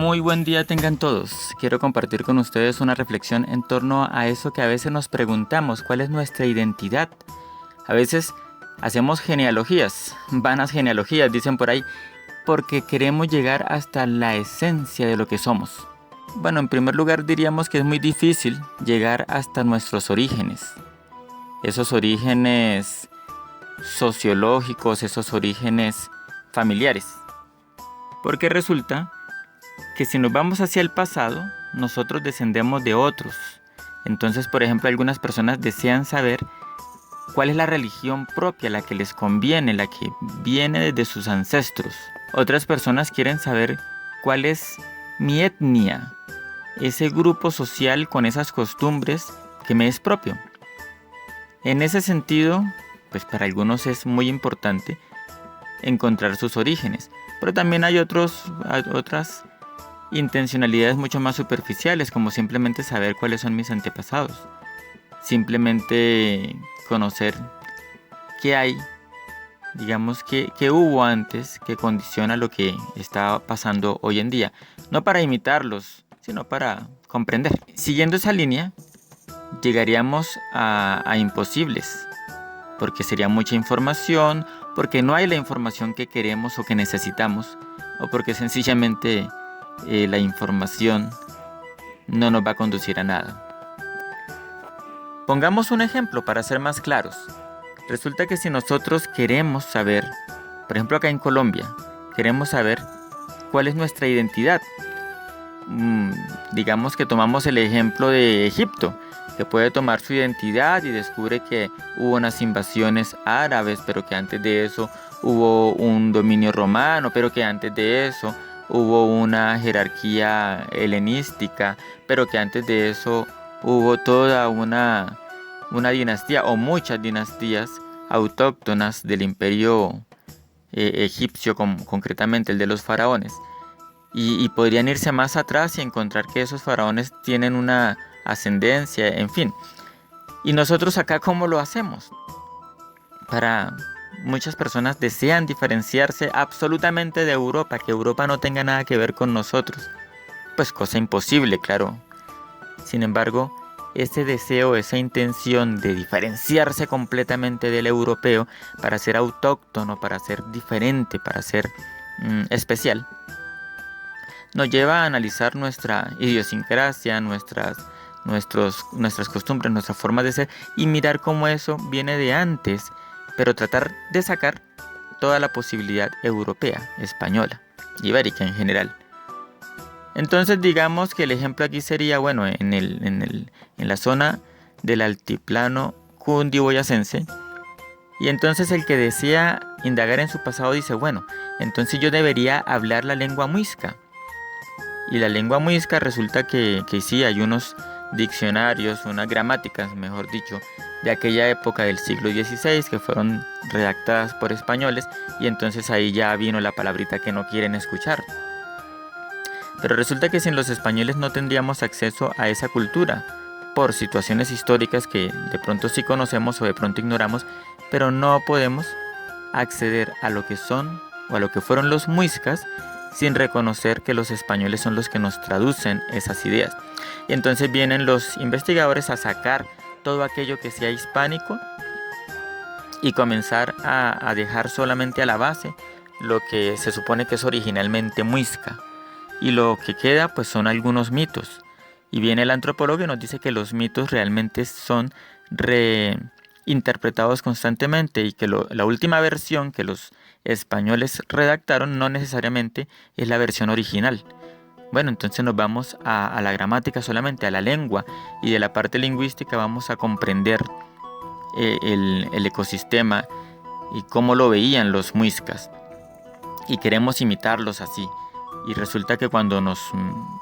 Muy buen día tengan todos. Quiero compartir con ustedes una reflexión en torno a eso que a veces nos preguntamos, ¿cuál es nuestra identidad? A veces hacemos genealogías, vanas genealogías, dicen por ahí, porque queremos llegar hasta la esencia de lo que somos. Bueno, en primer lugar diríamos que es muy difícil llegar hasta nuestros orígenes. Esos orígenes sociológicos, esos orígenes familiares. Porque resulta que si nos vamos hacia el pasado, nosotros descendemos de otros. Entonces, por ejemplo, algunas personas desean saber cuál es la religión propia, la que les conviene, la que viene desde sus ancestros. Otras personas quieren saber cuál es mi etnia, ese grupo social con esas costumbres que me es propio. En ese sentido, pues para algunos es muy importante encontrar sus orígenes, pero también hay otras intencionalidades mucho más superficiales, como simplemente saber cuáles son mis antepasados, simplemente conocer qué hay, digamos que hubo antes que condiciona lo que está pasando hoy en día, no para imitarlos, sino para comprender. Siguiendo esa línea, llegaríamos a imposibles, porque sería mucha información, porque no hay la información que queremos o que necesitamos, o porque sencillamente la información no nos va a conducir a nada. Pongamos un ejemplo para ser más claros. Resulta que si nosotros queremos saber, por ejemplo acá en Colombia, queremos saber cuál es nuestra identidad. Digamos que tomamos el ejemplo de Egipto, que puede tomar su identidad y descubre que hubo unas invasiones árabes, pero que antes de eso hubo un dominio romano, pero que antes de eso hubo una jerarquía helenística, pero que antes de eso hubo toda una dinastía o muchas dinastías autóctonas del imperio egipcio, concretamente el de los faraones. Y podrían irse más atrás y encontrar que esos faraones tienen una ascendencia, en fin. Y nosotros acá, ¿cómo lo hacemos? Muchas personas desean diferenciarse absolutamente de Europa, que Europa no tenga nada que ver con nosotros. Pues cosa imposible, claro. Sin embargo, ese deseo, esa intención de diferenciarse completamente del europeo para ser autóctono, para ser diferente, para ser especial, nos lleva a analizar nuestra idiosincrasia, nuestras costumbres, nuestra forma de ser y mirar cómo eso viene de antes, pero tratar de sacar toda la posibilidad europea, española, ibérica en general. Entonces digamos que el ejemplo aquí sería, bueno, en la zona del altiplano cundiboyacense, y entonces el que desea indagar en su pasado dice, bueno, entonces yo debería hablar la lengua muisca. Y la lengua muisca resulta que sí, hay unos diccionarios, unas gramáticas, mejor dicho, de aquella época del siglo XVI que fueron redactadas por españoles, y entonces ahí ya vino la palabrita que no quieren escuchar. Pero resulta que sin los españoles no tendríamos acceso a esa cultura, por situaciones históricas que de pronto sí conocemos o de pronto ignoramos, pero no podemos acceder a lo que son o a lo que fueron los muiscas sin reconocer que los españoles son los que nos traducen esas ideas. Y entonces vienen los investigadores a sacar todo aquello que sea hispánico y comenzar a dejar solamente a la base lo que se supone que es originalmente muisca. Y lo que queda pues son algunos mitos. Y viene el antropólogo y nos dice que los mitos realmente son reinterpretados constantemente y que la última versión que los españoles redactaron no necesariamente es la versión original. Bueno, entonces nos vamos a la gramática solamente, a la lengua, y de la parte lingüística vamos a comprender el ecosistema y cómo lo veían los muiscas. Y queremos imitarlos así. Y resulta que cuando nos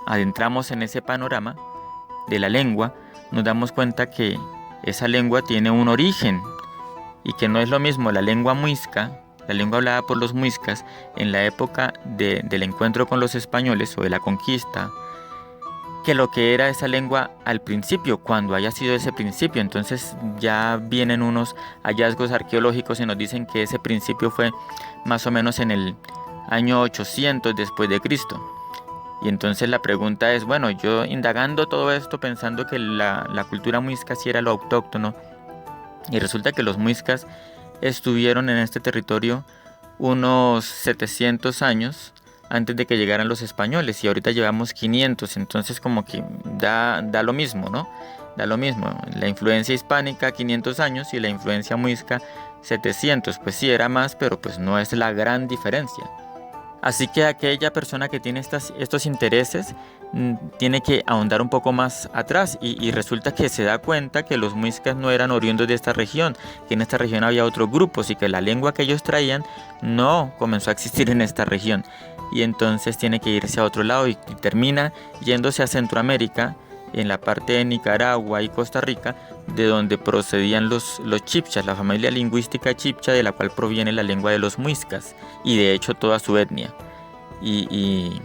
adentramos en ese panorama de la lengua, nos damos cuenta que esa lengua tiene un origen y que no es lo mismo la lengua muisca, la lengua hablada por los muiscas en la época del encuentro con los españoles o de la conquista, que lo que era esa lengua al principio, cuando haya sido ese principio. Entonces ya vienen unos hallazgos arqueológicos y nos dicen que ese principio fue más o menos en el año 800 después de Cristo. Y entonces la pregunta es, bueno, yo indagando todo esto pensando que la cultura muisca sí era lo autóctono, y resulta que los muiscas estuvieron en este territorio unos 700 años antes de que llegaran los españoles, y ahorita llevamos 500, entonces como que da lo mismo, ¿no? Da lo mismo, la influencia hispánica 500 años y la influencia muisca 700, pues sí era más, pero pues no es la gran diferencia. Así que aquella persona que tiene estos intereses tiene que ahondar un poco más atrás, y resulta que se da cuenta que los muiscas no eran oriundos de esta región, que en esta región había otros grupos y que la lengua que ellos traían no comenzó a existir en esta región, y entonces tiene que irse a otro lado y termina yéndose a Centroamérica, en la parte de Nicaragua y Costa Rica, de donde procedían los chibchas, la familia lingüística chibcha de la cual proviene la lengua de los muiscas y de hecho toda su etnia. Y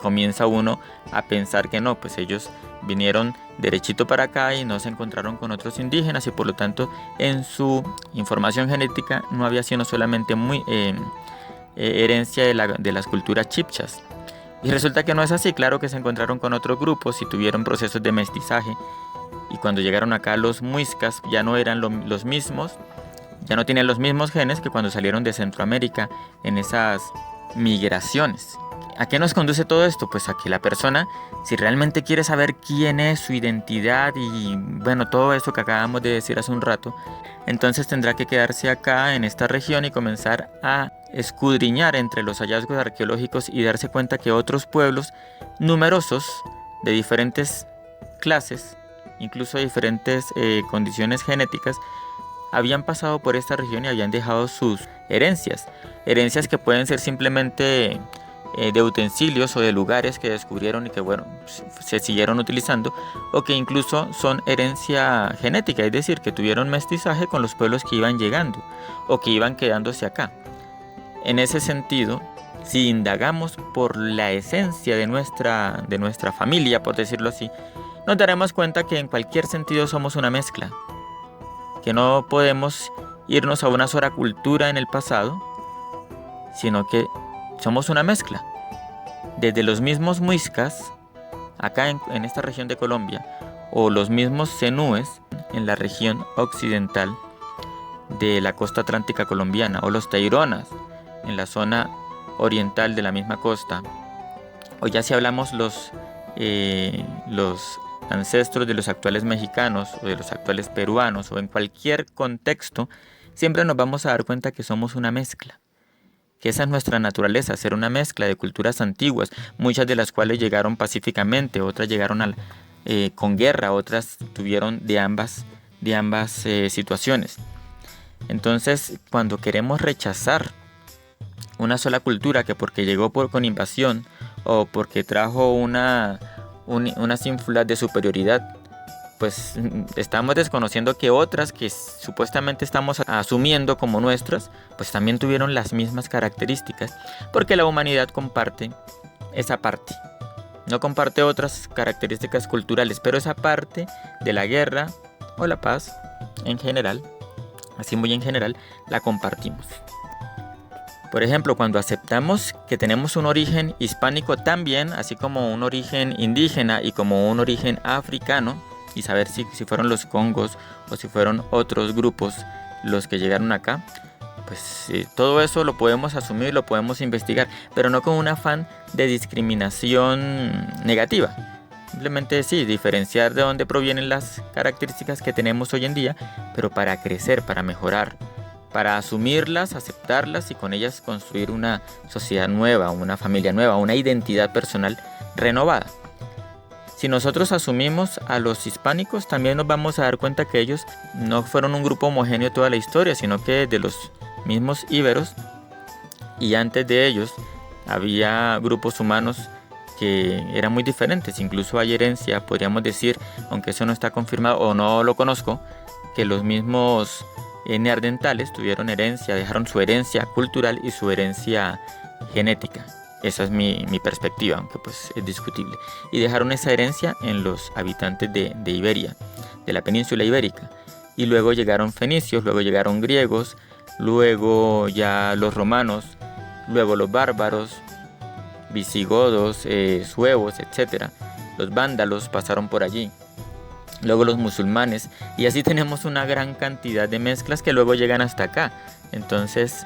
comienza uno a pensar que no, pues ellos vinieron derechito para acá y no se encontraron con otros indígenas, y por lo tanto en su información genética no había sido solamente herencia de las culturas chibchas. Y resulta que no es así, claro que se encontraron con otros grupos y tuvieron procesos de mestizaje. Y cuando llegaron acá los muiscas ya no eran los mismos, ya no tienen los mismos genes que cuando salieron de Centroamérica en esas migraciones. ¿A qué nos conduce todo esto? Pues a que la persona, si realmente quiere saber quién es, su identidad y bueno, todo eso que acabamos de decir hace un rato, entonces tendrá que quedarse acá en esta región y comenzar a escudriñar entre los hallazgos arqueológicos y darse cuenta que otros pueblos numerosos de diferentes clases, incluso de diferentes condiciones genéticas, habían pasado por esta región y habían dejado sus herencias que pueden ser simplemente de utensilios o de lugares que descubrieron y que bueno, se siguieron utilizando, o que incluso son herencia genética, es decir, que tuvieron mestizaje con los pueblos que iban llegando o que iban quedándose acá. En ese sentido, si indagamos por la esencia de nuestra familia, por decirlo así, nos daremos cuenta que en cualquier sentido somos una mezcla, que no podemos irnos a una sola cultura en el pasado, sino que somos una mezcla. Desde los mismos muiscas, acá en esta región de Colombia, o los mismos zenúes en la región occidental de la costa atlántica colombiana, o los taironas en la zona oriental de la misma costa, o ya si hablamos los ancestros de los actuales mexicanos o de los actuales peruanos, o en cualquier contexto, siempre nos vamos a dar cuenta que somos una mezcla, que esa es nuestra naturaleza, ser una mezcla de culturas antiguas, muchas de las cuales llegaron pacíficamente, otras llegaron con guerra, otras tuvieron de ambas situaciones. Entonces, cuando queremos rechazar una sola cultura que porque llegó con invasión o porque trajo unas ínfulas de superioridad, pues estamos desconociendo que otras que supuestamente estamos asumiendo como nuestras, pues también tuvieron las mismas características, porque la humanidad comparte esa parte. No comparte otras características culturales, pero esa parte de la guerra o la paz en general, así muy en general, la compartimos. Por ejemplo, cuando aceptamos que tenemos un origen hispánico también, así como un origen indígena y como un origen africano, y saber si fueron los congos o si fueron otros grupos los que llegaron acá, pues todo eso lo podemos asumir, lo podemos investigar, pero no con un afán de discriminación negativa. Simplemente sí, diferenciar de dónde provienen las características que tenemos hoy en día, pero para crecer, para mejorar, para asumirlas, aceptarlas y con ellas construir una sociedad nueva, una familia nueva, una identidad personal renovada. Si nosotros asumimos a los hispánicos, también nos vamos a dar cuenta que ellos no fueron un grupo homogéneo toda la historia, sino que de los mismos íberos y antes de ellos había grupos humanos que eran muy diferentes. Incluso hay herencia, podríamos decir, aunque eso no está confirmado o no lo conozco, que los mismos neandertales tuvieron herencia, dejaron su herencia cultural y su herencia genética. Esa es mi perspectiva, aunque pues es discutible. Y dejaron esa herencia en los habitantes de Iberia, de la península ibérica. Y luego llegaron fenicios, luego llegaron griegos, luego ya los romanos, luego los bárbaros, visigodos, suevos, etc. Los vándalos pasaron por allí. Luego los musulmanes, y así tenemos una gran cantidad de mezclas que luego llegan hasta acá. Entonces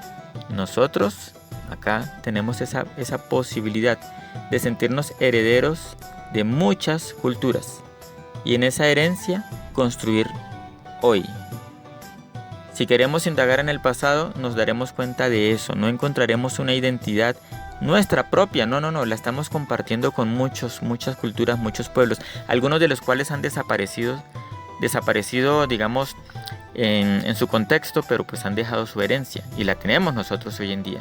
nosotros acá tenemos esa posibilidad de sentirnos herederos de muchas culturas y en esa herencia construir hoy. Si queremos indagar en el pasado, nos daremos cuenta de eso, no encontraremos una identidad nuestra propia, no, la estamos compartiendo con muchas culturas, muchos pueblos, algunos de los cuales han desaparecido, digamos, en su contexto, pero pues han dejado su herencia y la tenemos nosotros hoy en día.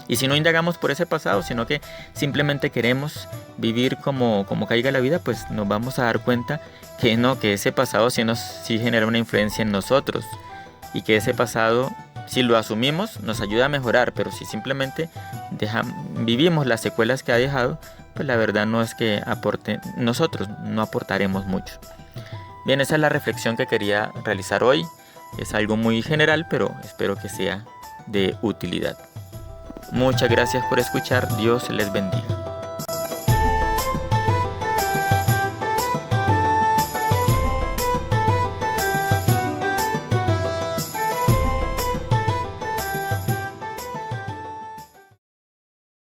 Y si no indagamos por ese pasado, sino que simplemente queremos vivir como caiga la vida, pues nos vamos a dar cuenta que no, que ese pasado sí genera una influencia en nosotros y que ese pasado, si lo asumimos, nos ayuda a mejorar, pero si simplemente vivimos las secuelas que ha dejado, pues la verdad no es que nosotros no aportaremos mucho. Bien, esa es la reflexión que quería realizar hoy. Es algo muy general, pero espero que sea de utilidad. Muchas gracias por escuchar. Dios les bendiga.